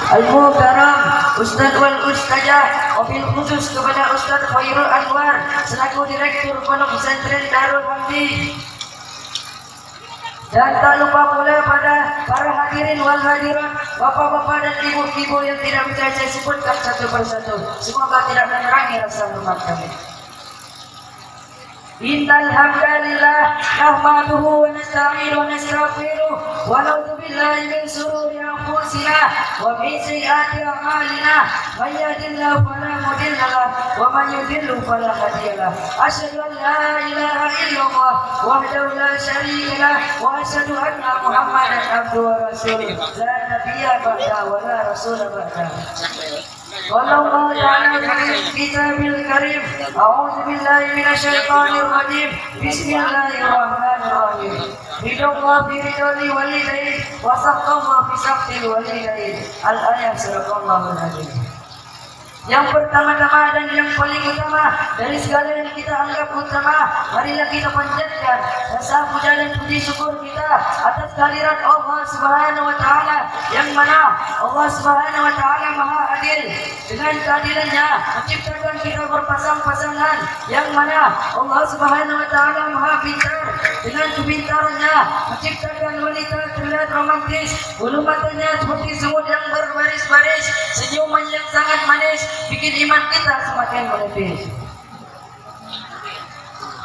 Al-Mukarram Ustaz wal Ustazah, wabil khusus kepada Ustaz Khairul Anwar selaku Direktur Pondok Pesantren Darul Hamdi. Dan tak lupa pula pada para hadirin wal hadirat, bapak-bapak dan ibu-ibu yang tidak bisa saya sebutkan satu persatu. Semoga tidak menerangi rasa hormat kami. Innal hamdalillah nahmaduhu wa nasta'inuhu wa nastaghfiruh wa na'udzu billahi min shururi anfusina wa min sayyiati a'malina may yahdihillahu fala mudilla lahu wa may yudlil fala hadiya lahu asyhadu an la ilaha illallah wahdahu la syarika lahu wa asyhadu anna muhammadan abduhu wa rasuluh la nabiyya ba'dahu wa la rasula ba'dahu. قال الله تعالى في كتابه الكريم أعوذ بالله من الشيطان الرجيم بسم الله الرحمن الرحيم رضا الله في رضا الوالدين وسخط الله في سخط الوالدين الآية صدق الله العظيم. Yang pertama-tama dan yang paling utama dari segala yang kita anggap utama, marilah kita panjatkan rasa puja dan puji syukur kita atas kehadirat Allah Subhanahu wa taala, yang mana Allah Subhanahu wa taala Maha Adil. Dengan keadilannya menciptakan kita berpasang-pasangan, yang mana Allah Subhanahu wa taala Maha Pintar. Dengan kepintarannya menciptakan wanita terlihat romantis, bulu matanya seperti semut yang berbaris-baris, senyuman yang sangat manis, bikin iman kita semakin menipis.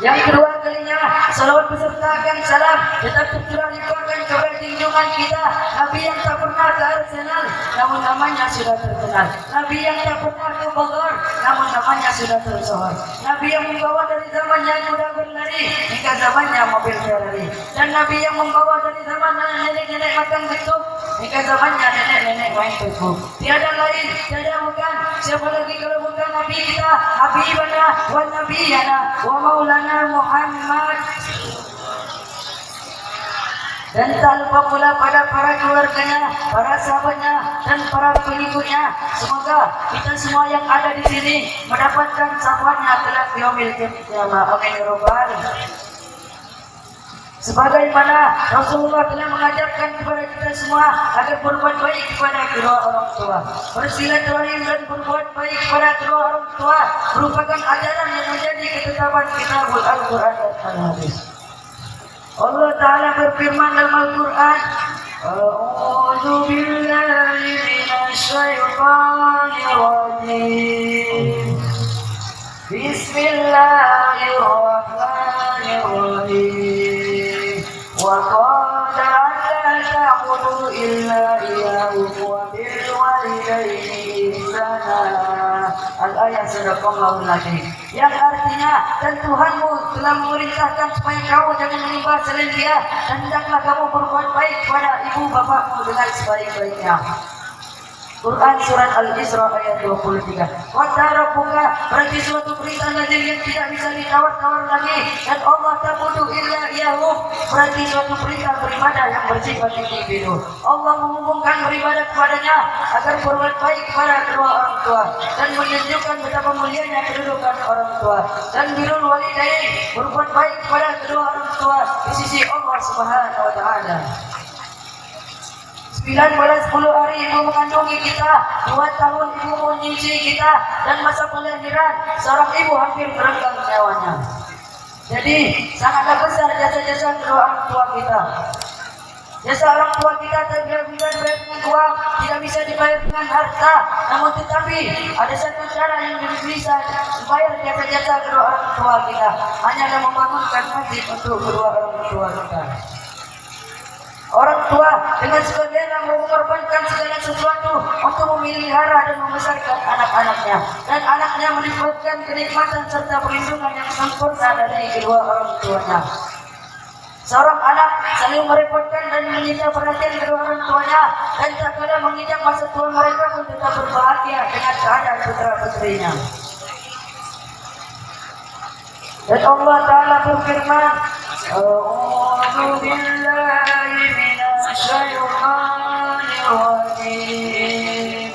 Yang kedua kalinya, salawat besertakan salam tetap tercurah limpahkan kepada junjungan kita, Nabi yang tak pernah ke Arsenal, namun namanya sudah terkenal. Nabi yang tak pernah ke Bogor, namun namanya sudah tersohor. Nabi yang membawa dari zamannya kuda berlari hingga zamannya mobil Ferrari. Dan Nabi yang membawa dari zaman nenek-nenek makan getuk hingga zamannya nenek-nenek main teguh. Tiada lain, tiada bukan, siapa lagi kalau bukan Nabi kita, Habibana wa Nabiyana wa Maulana Muhammad. Dan tak lupa pula pada para keluarganya, para sahabatnya, dan para pengikutnya. Semoga kita semua yang ada di sini mendapatkan syafaatnya kelak di yaumil qiyamah. Amin ya rabbal alamin. Sebagaimana Rasulullah telah mengajarkan kepada kita semua agar berbuat baik kepada kedua orang tua, bersilaturahim dan berbuat baik kepada kedua orang tua merupakan ajaran yang menjadi ketetapan kitabul Al-Quran dan Al-Hadis. Allah Ta'ala berfirman dalam Al-Quran, A'udzu billahi minasy syaithanir rajim. Bismillahirrahmanirrahim. Wa qala alla ta'budu illa iyyahu wa bil walidayni ihsana. Al-ayat sadaqallahul azim. Yang artinya, dan Tuhanmu telah memerintahkan supaya kamu jangan menyembah selain Dia, dan hendaklah kamu berbuat baik kepada ibu bapakmu dengan sebaik-baiknya. Quran surat Al-Isra ayat 23. Qad rabbuka, berarti suatu perintah nazil yang tidak bisa ditawar-tawar lagi. Dan Allah ta'budu illa iyyahu, berarti suatu perintah beribadah yang bersifat individu. Allah mengumumkan beribadah kepadanya agar berbuat baik kepada kedua orang tua dan menunjukkan betapa mulianya kedudukan orang tua. Dan birrul walidain, berbuat baik kepada kedua orang tua di sisi Allah Subhanahu wa taala. 19 hari ibu mengandungi kita, 2 tahun ibu menyusui kita, dan masa kelahiran seorang ibu hampir merenggang nyawanya. Jadi sangatlah besar jasa-jasa kedua orang tua kita. Jasa orang tua kita tidak bisa dibayar dengan uang, tidak bisa dibayar dengan harta, namun tetapi ada satu cara yang bisa dibayar jasa-jasa kedua orang tua kita, hanyalah membangunkan masjid untuk kedua orang tua kita. Orang tua dengan sebagian mengorbankan segala sesuatu untuk memelihara dan membesarkan anak-anaknya, dan anaknya mendapatkan kenikmatan serta perlindungan yang sempurna dari kedua orang tuanya. Seorang anak saling merepotkan dan menyita perhatian kedua orang tuanya, dan tak kala menginjak masa tua mereka pun tetap berbahagia dengan keadaan putra-putrinya. Dan Allah Ta'ala berfirman, A'udzu billahi minasy syaithanir rajim.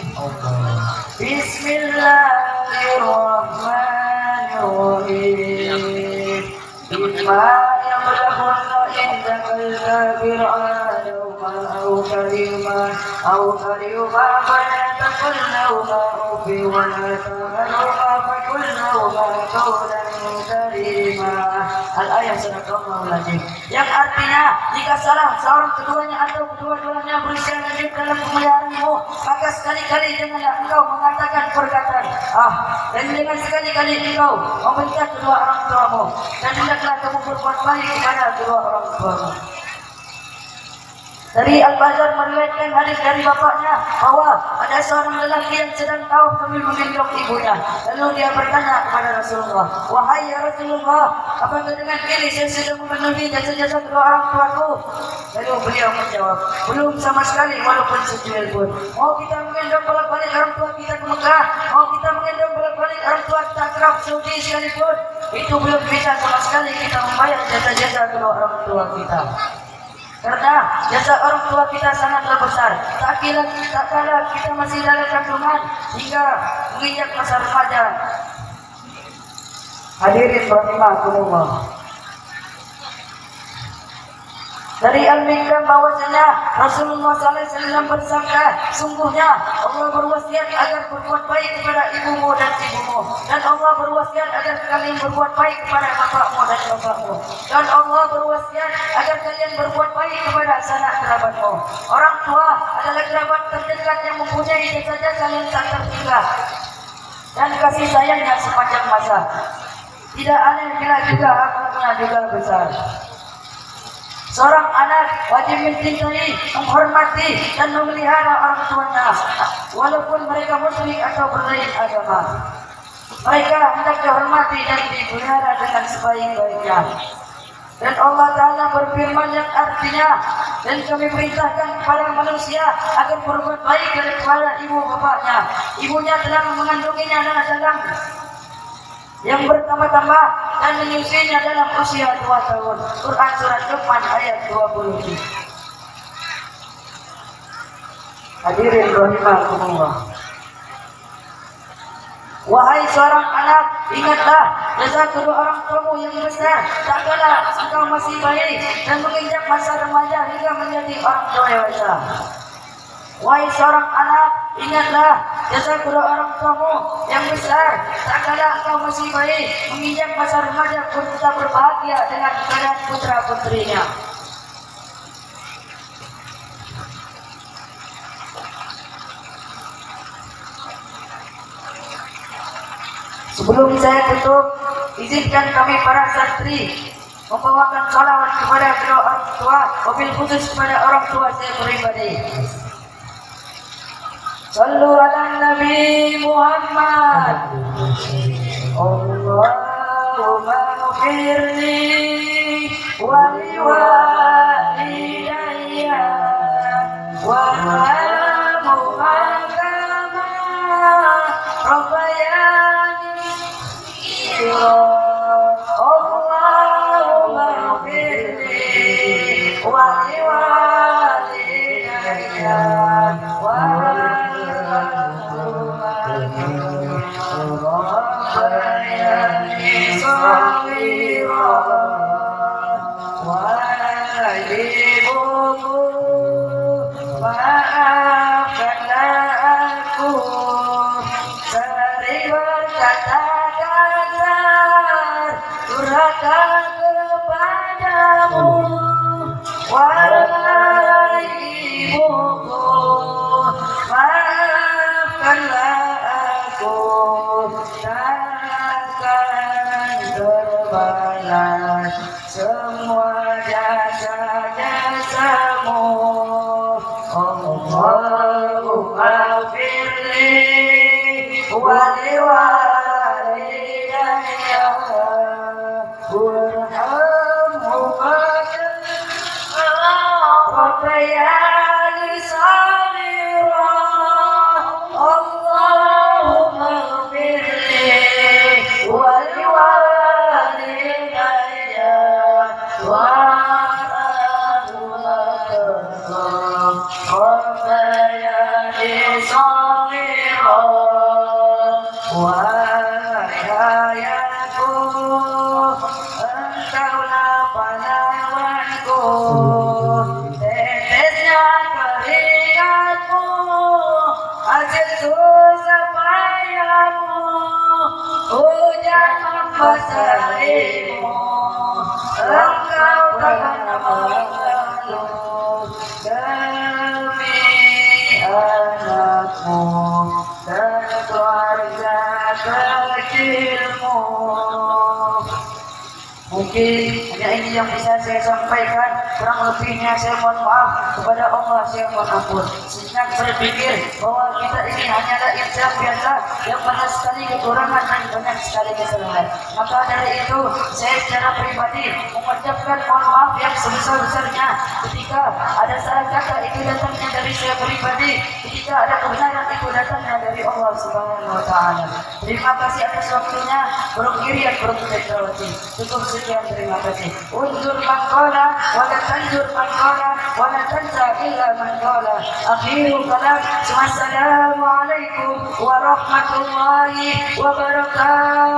Bismillahirrahmanirrahim. Bima yablaghuna indakal kabir aw kalimah أو كرهما فلا تقل لهما أف ولا تنهرهما فقل لهما قولا كريما. Al-ayat surah Al-Azim, yang artinya jika salah seorang keduanya atau kedua-duanya berusia lanjut dalam pemeliharaanmu, maka sekali-kali janganlah engkau mengatakan perkataan dan jangan sekali-kali engkau membentak kedua orang tuamu, dan hendaklah kamu berbuat baik kepada kedua orang tuamu. Dari Al-Bazar meriwayatkan hadis dari bapaknya bahwa ada seorang lelaki yang sedang tahu sambil menggendong ibunya. Lalu dia bertanya kepada Rasulullah, "Wahai ya Rasulullah, apakah dengan ini saya sudah memenuhi jasa-jasa kedua orang tuaku?" Lalu beliau menjawab, "Belum sama sekali walaupun secuil pun. Mau kita menggendong bolak-balik orang tua kita ke Mekah, mau kita menggendong bolak-balik orang tua kita ke Arab Saudi sekalipun, itu belum bisa sama sekali kita membayar jasa-jasa kedua orang tua kita. Karena jasa orang tua kita sangatlah besar. Tak kala kita masih dalam kandungan hingga menginjak masa remaja." Hadirin rahimakumullah. Dari Al-Mikdam bahwasanya Rasulullah SAW bersabda, "Sungguhnya Allah berwasiat agar berbuat baik kepada ibumu dan ibumu, dan Allah berwasiat agar kalian berbuat baik kepada bapakmu dan bapakmu, dan Allah berwasiat agar kalian berbuat baik kepada sanak kerabatmu." Orang tua adalah kerabat terdekat yang mempunyai jasa-jasa yang tak terhingga dan kasih sayangnya sepanjang masa. Tidak aneh bila juga haknya juga besar. Seorang anak wajib mencintai, menghormati, dan memelihara orang tuanya, walaupun mereka musyrik atau berlain agama. Mereka hendak dihormati dan dipelihara dengan sebaik-baiknya. Dan Allah Ta'ala berfirman yang artinya, "Dan kami perintahkan kepada manusia agar berbuat baik kepada ibu bapaknya. Ibunya telah mengandunginya dalam yang bertambah-tambah dan menyusuinya dalam usia 2 tahun. Quran Surat Luqman ayat 20. Hadirin rahimakumullah. Wahai seorang anak, ingatlah jasa kedua orang tuamu yang besar tak kala engkau masih bayi dan menginjak masa remaja hingga menjadi orang dewasa. Wahai seorang anak, ingatlah jasa kedua orang tuamu yang besar tak kala engkau masih bayi menginjak masa remaja pun tetap berbahagia dengan keadaan putra putrinya. Sebelum saya tutup, izinkan kami para santri membawakan salawat kepada kedua orang tua, wabil khusus kepada orang tua saya pribadi. Sallu ala Nabi Muhammad. Allahumma ghfirli wa liwalidayya warhamhuma kama rabbayani shaghira. Allahumma ghfirli wa liwalidayya maafkanlah aku sering berkata kasar, durhaka kepadamu. Wahai ibuku, maafkanlah aku, takkan terbalas semua jasa-jasamu. Allahumma firli wa liwalidayya warhamhuma rabbayani shaghira. Allahumma firli wa liwalidayya warhamhuma rabbayani shaghira. Wahai ayahku, engkaulah pahlawanku, tetesnya keringatmu Masaimu engkau takkan malu demi anakmu dan keluarga kecilmu. Mungkin hanya ini yang bisa saya sampaikan, kurang lebihnya saya mohon maaf kepada Allah, saya mohon ampun. Senang berpikir bahwa kita ini hanyalah insan biasa yang banyak sekali kekurangan dan banyak sekali kesalahan. Maka dari itu saya secara pribadi mengucapkan mohon maaf yang sebesar-besarnya ketika ada salah kata itu datangnya dari saya pribadi, ketika ada kebenaran itu datangnya dari Allah Subhanahu wa Ta'ala. Terima kasih atas waktunya, berkirian berkudetrawati. Cukup sekian, terima kasih. Undur mangkola, wala tanjur mangkola, wala tanza illa mangkola. Akhiru kalam, wassalamualaikum warahmatullahi wabarakatuh.